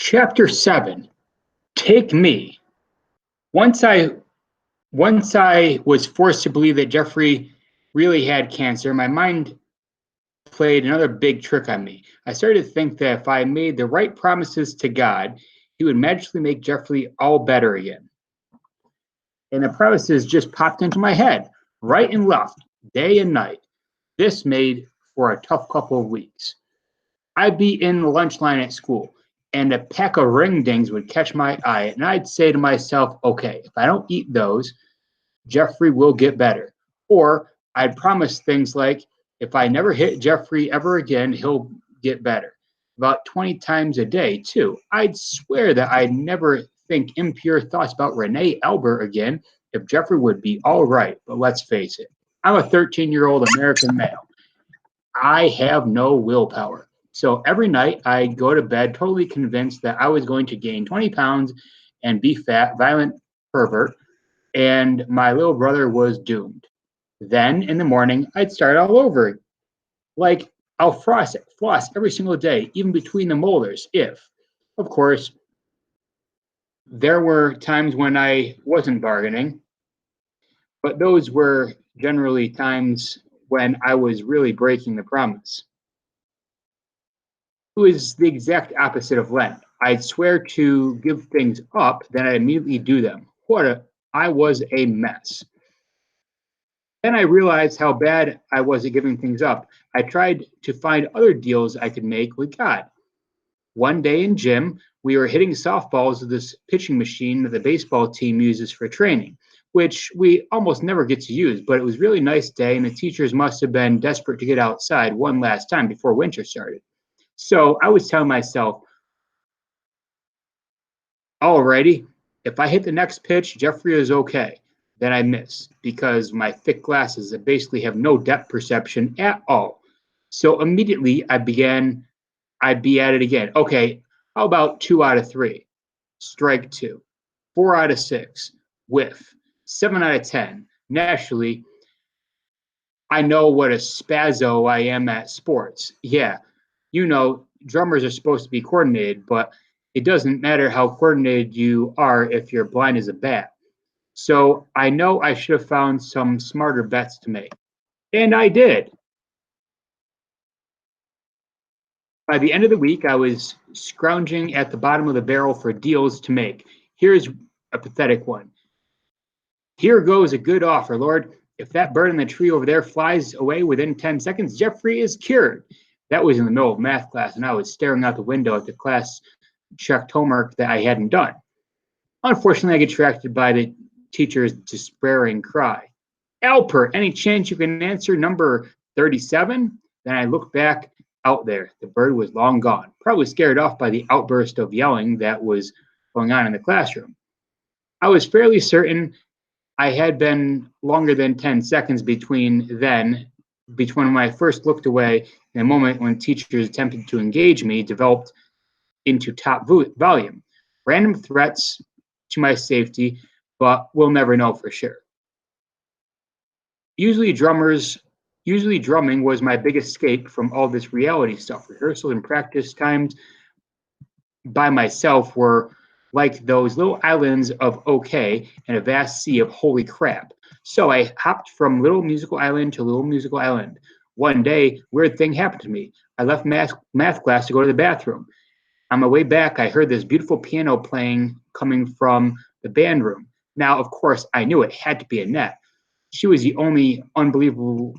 Chapter 7. Take Me. Once I once I was forced to believe that Jeffrey really had cancer, my mind played another big trick on me. I started to think that if I made the right promises to God, he would magically make Jeffrey all better again. And the promises just popped into my head, right and left, day and night. This made for a tough couple of weeks. I'd be in the lunch line at school, and a pack of ring dings would catch my eye, and I'd say to myself, okay, if I don't eat those, Jeffrey will get better. Or I'd promise things like, if I never hit Jeffrey ever again, he'll get better. About 20 times a day, too. I'd swear that I'd never think impure thoughts about Renee Albert again if Jeffrey would be all right. But let's face it, I'm a 13-year-old American male. I have no willpower. So every night I'd go to bed totally convinced that I was going to gain 20 pounds and be fat, violent pervert, and my little brother was doomed. Then in the morning, I'd start all over. Like I'll floss every single day, even between the molars, if, of course, there were times when I wasn't bargaining, but those were generally times when I was really breaking the promise. It was the exact opposite of Lent. I'd swear to give things up, then I'd immediately do them. I was a mess. Then I realized how bad I was at giving things up. I tried to find other deals I could make with God. One day in gym, we were hitting softballs with this pitching machine that the baseball team uses for training, which we almost never get to use, but it was a really nice day, and the teachers must have been desperate to get outside one last time before winter started. So I was telling myself, alrighty, if I hit the next pitch, Jeffrey is okay. Then I miss because my thick glasses that basically have no depth perception at all. So immediately I'd be at it again. Okay, how about 2 out of 3? Strike two. 4 out of 6. Whiff. 7 out of 10. Naturally, I know what a spazzo I am at sports. Yeah, drummers are supposed to be coordinated, but it doesn't matter how coordinated you are if you're blind as a bat. So I know I should have found some smarter bets to make. And I did. By the end of the week, I was scrounging at the bottom of the barrel for deals to make. Here's a pathetic one. Here goes a good offer, Lord. If that bird in the tree over there flies away within 10 seconds, Jeffrey is cured. That was in the middle of math class, and I was staring out the window at the class checked homework that I hadn't done. Unfortunately, I get distracted by the teacher's despairing cry. Alper, any chance you can answer number 37? Then I looked back out there. The bird was long gone, probably scared off by the outburst of yelling that was going on in the classroom. I was fairly certain I had been longer than 10 seconds between when I first looked away and the moment when teachers attempted to engage me developed into top volume. Random threats to my safety, but we'll never know for sure. Usually drumming was my big escape from all this reality stuff. Rehearsal and practice times by myself were like those little islands of okay and a vast sea of holy crap. So I hopped from little musical island to little musical island. One day, weird thing happened to me. I left math class to go to the bathroom. On my way back, I heard this beautiful piano playing coming from the band room. Now, of course, I knew it had to be Annette. She was the only unbelievable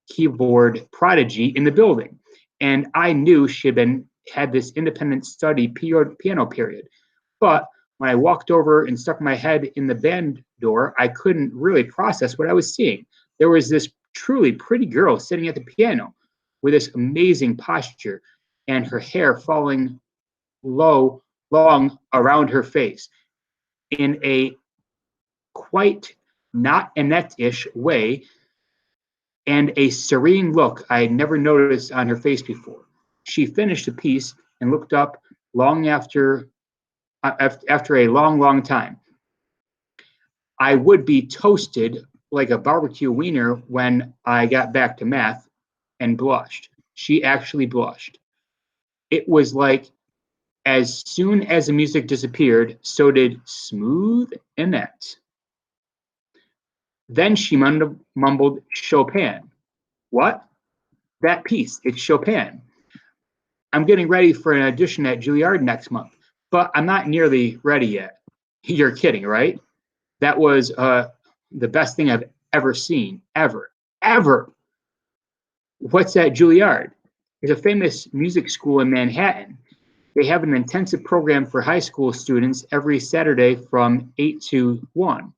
keyboard prodigy in the building, and I knew she had this independent study piano period. But when I walked over and stuck my head in the band door, I couldn't really process what I was seeing. There was this truly pretty girl sitting at the piano with this amazing posture and her hair falling long around her face in a quite not Annette-ish way, and a serene look I had never noticed on her face before. She finished the piece and looked up long after a long time. I would be toasted like a barbecue wiener when I got back to math and blushed. She actually blushed. It was like As soon as the music disappeared, so did Smooth Annette. Then she mumbled Chopin. What? That piece, it's Chopin. I'm getting ready for an audition at Juilliard next month, but I'm not nearly ready yet. You're kidding, right? That was the best thing I've ever seen, ever, ever. What's at Juilliard? It's a famous music school in Manhattan. They have an intensive program for high school students every Saturday from 8 to 1.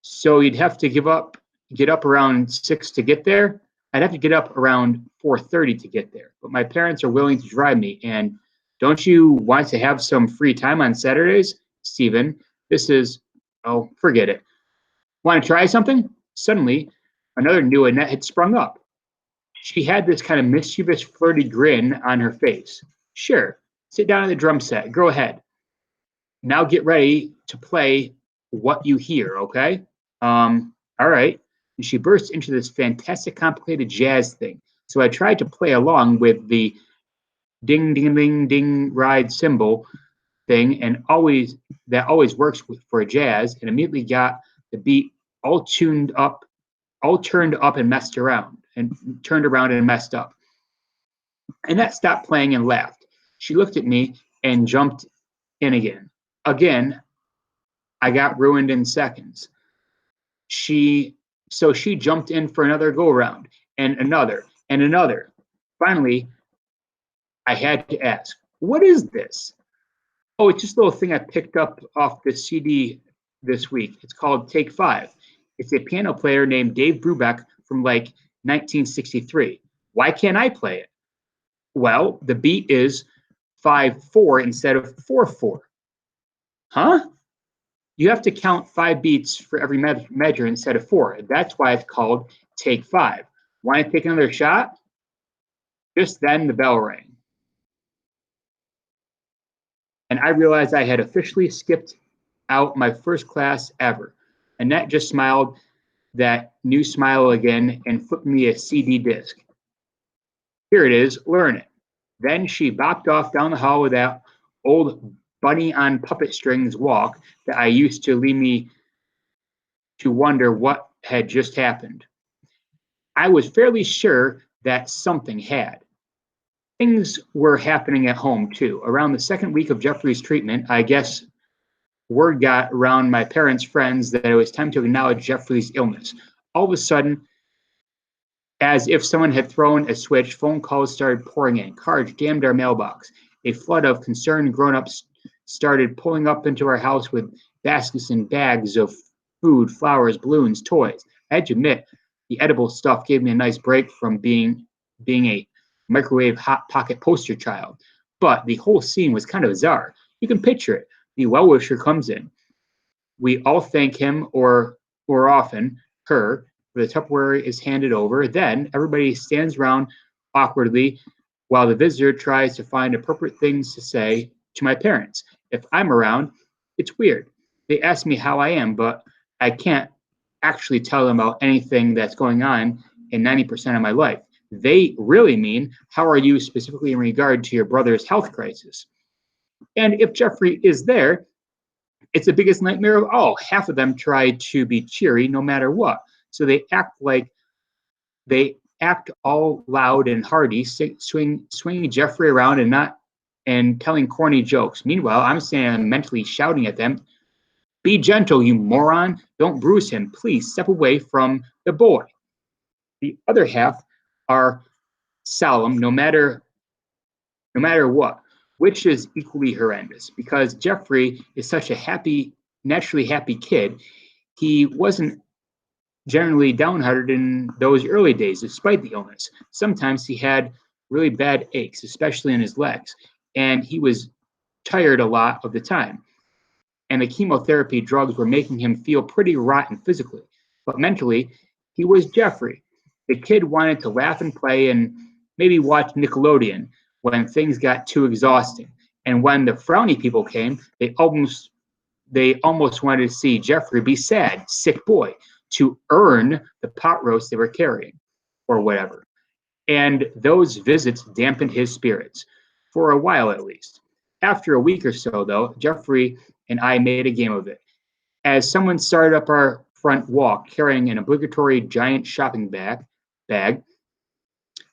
So you'd have to get up around 6 to get there. I'd have to get up around 4:30 to get there. But my parents are willing to drive me. And don't you want to have some free time on Saturdays, Stephen? This is, oh, forget it. Want to try something? Suddenly, another new Annette had sprung up. She had this kind of mischievous, flirty grin on her face. Sure, sit down at the drum set. Go ahead. Now get ready to play what you hear, okay? All right. And she burst into this fantastic, complicated jazz thing. So I tried to play along with the ding, ding, ding, ding ride cymbal thing, and always works for a jazz, and immediately got the beat all tuned up, all turned up and messed around, and turned around and messed up. Annette stopped playing and laughed. She looked at me and jumped in again. Again, I got ruined in seconds. She so she jumped in for another go around and another and another. Finally, I had to ask, "What is this?" "Oh, it's just a little thing I picked up off the CD this week. It's called Take Five. It's a piano player named Dave Brubeck from like 1963. Why can't I play it?" "Well, the beat is 5/4 instead of 4/4. Huh? You have to count 5 beats for every measure instead of four. That's why it's called Take Five. Want to take another shot?" Just then the bell rang, and I realized I had officially skipped out my first class ever. Annette just smiled that new smile again and flipped me a CD disc. "Here it is, learn it." Then she bopped off down the hall with that old bunny on puppet strings walk that I used to lead me to wonder what had just happened. I was fairly sure that something had. Things were happening at home too. Around the second week of Jeffrey's treatment, I guess word got around my parents' friends that it was time to acknowledge Jeffrey's illness. All of a sudden, as if someone had thrown a switch, phone calls started pouring in. Cards jammed our mailbox. A flood of concerned grown-ups started pulling up into our house with baskets and bags of food, flowers, balloons, toys. I had to admit, the edible stuff gave me a nice break from being a microwave hot pocket poster child. But the whole scene was kind of bizarre. You can picture it. The well-wisher comes in. We all thank him, or often her, for the Tupperware is handed over. Then everybody stands around awkwardly while the visitor tries to find appropriate things to say to my parents. If I'm around, it's weird. They ask me how I am, but I can't actually tell them about anything that's going on in 90% of my life. They really mean, how are you specifically in regard to your brother's health crisis? And if Jeffrey is there, it's the biggest nightmare of all. Half of them try to be cheery no matter what. So they act all loud and hearty, swinging Jeffrey around and telling corny jokes. Meanwhile, I'm standing mentally shouting at them, "Be gentle, you moron! Don't bruise him. Please step away from the boy." The other half are solemn, no matter what, which is equally horrendous because Jeffrey is such a naturally happy kid. He wasn't generally downhearted in those early days, despite the illness. Sometimes he had really bad aches, especially in his legs, and he was tired a lot of the time. And the chemotherapy drugs were making him feel pretty rotten physically. But mentally, he was Jeffrey. The kid wanted to laugh and play and maybe watch Nickelodeon when things got too exhausting. And when the frowny people came, they almost wanted to see Jeffrey be sad, sick boy, to earn the pot roast they were carrying, or whatever. And those visits dampened his spirits, for a while at least. After a week or so, though, Jeffrey and I made a game of it. As someone started up our front walk carrying an obligatory giant shopping bag,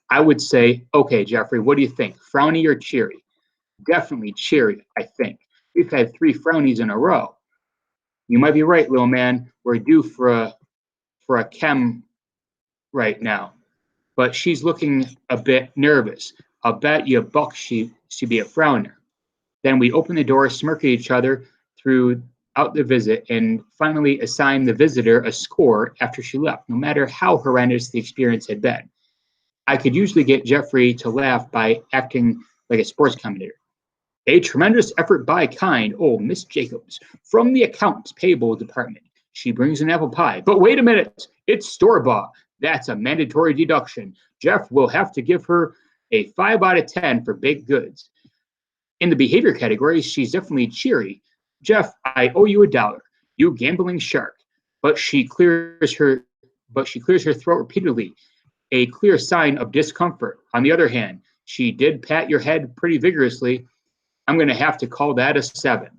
I would say, okay, Jeffrey, what do you think? Frowny or cheery? Definitely cheery, I think. We've had 3 frownies in a row. You might be right, little man. We're due for a chem right now. But she's looking a bit nervous. I'll bet you a buck she'd be a frowner. Then we opened the door, smirked at each other throughout the visit, and finally assigned the visitor a score after she left, no matter how horrendous the experience had been. I could usually get Jeffrey to laugh by acting like a sports commentator. A tremendous effort by kind old Miss Jacobs from the accounts payable department. She brings an apple pie. But wait a minute, it's store-bought. That's a mandatory deduction. Jeff will have to give her a 5 out of 10 for baked goods. In the behavior category, she's definitely cheery. Jeff, I owe you $1. You gambling shark. But she clears her throat repeatedly, a clear sign of discomfort. On the other hand, she did pat your head pretty vigorously. I'm going to have to call that a 7.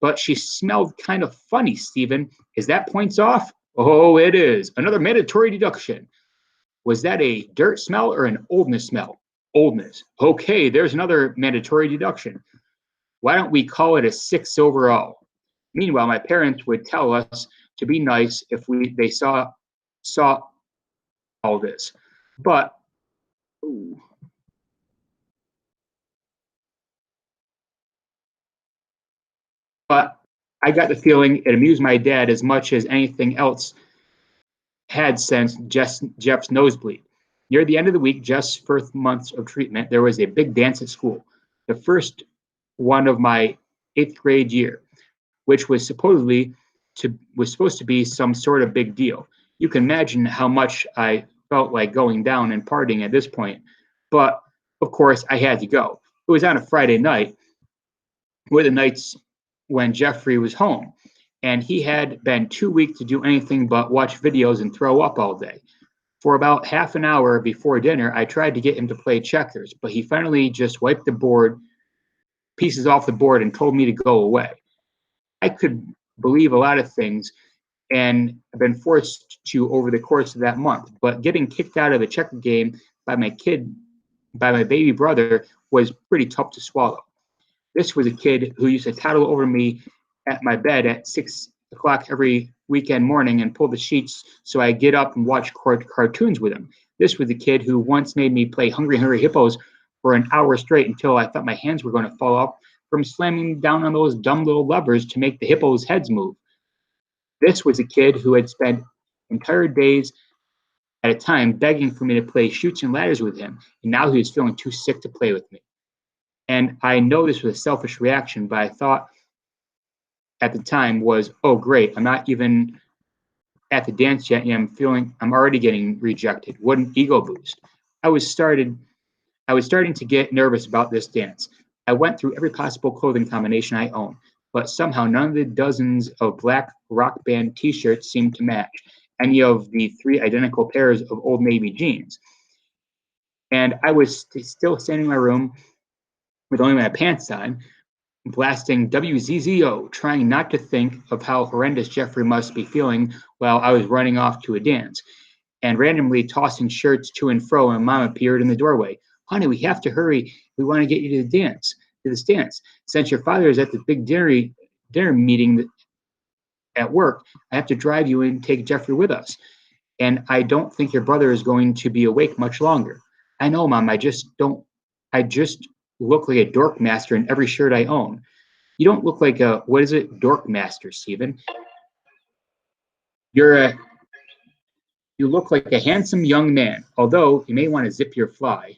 But she smelled kind of funny, Stephen. Is that points off? Oh, it is. Another mandatory deduction. Was that a dirt smell or an oldness smell? Oldness. Okay, there's another mandatory deduction. Why don't we call it a 6 overall? Meanwhile, my parents would tell us to be nice if they saw all this. But ooh, but I got the feeling it amused my dad as much as anything else had since Jeff's nosebleed. Near the end of the week, Jeff's first months of treatment, there was a big dance at school, the first one of my 8th grade year, which was supposed to be some sort of big deal. You can imagine how much I felt like going down and partying at this point, but of course I had to go. It was on a Friday night, were the nights when Jeffrey was home, and he had been too weak to do anything but watch videos and throw up all day. For about half an hour before dinner, I tried to get him to play checkers, but he finally just wiped the pieces off the board and told me to go away. I could believe a lot of things and have been forced to over the course of that month, but getting kicked out of the checker game by my baby brother was pretty tough to swallow. This was a kid who used to toddle over me at my bed at 6 o'clock every weekend morning and pull the sheets so I get up and watch cartoons with him. This was the kid who once made me play Hungry Hungry Hippos for an hour straight until I thought my hands were going to fall off from slamming down on those dumb little levers to make the hippos' heads move. This was a kid who had spent entire days at a time begging for me to play Chutes and Ladders with him, and now he was feeling too sick to play with me. And I know this was a selfish reaction, but I thought at the time was, oh great, I'm not even at the dance yet, and I'm already getting rejected. What an ego boost. I was starting to get nervous about this dance. I went through every possible clothing combination I own, but somehow none of the dozens of black rock band t-shirts seemed to match any of the 3 identical pairs of Old Navy jeans. And I was still standing in my room with only my pants on, blasting WZZO, trying not to think of how horrendous Jeffrey must be feeling while I was running off to a dance, and randomly tossing shirts to and fro, and Mom appeared in the doorway. Honey, we have to hurry. We want to get you to this dance. Since your father is at the big dinner meeting at work, I have to drive you and take Jeffrey with us. And I don't think your brother is going to be awake much longer. I know, Mom, I just look like a dork master in every shirt I own. You don't look like dork master, Stephen? You look like a handsome young man, although you may want to zip your fly.